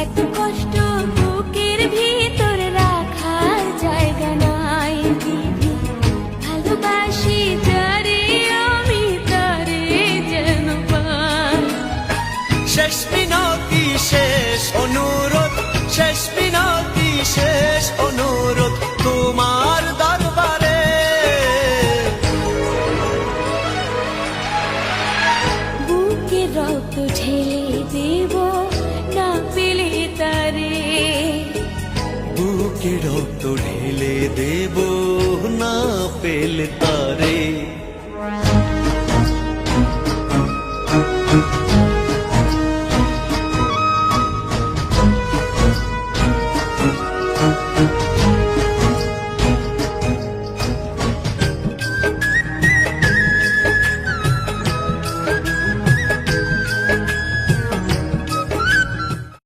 এত কষ্ট বুকের ভিতর রাখার জায়গা নাই দিদি, ভালোবাসি যারে আমি তারে যেন পাই। শেষ মিনতি শেষ অনুরোধ, শেষ মিনতি শেষ অনুরোধ তোমার দরবারে। বুকের রক্ত ঢেলে দেব না পেলে তারে, বুকে রক্ত ঢেলে দেব না পেলে তারে।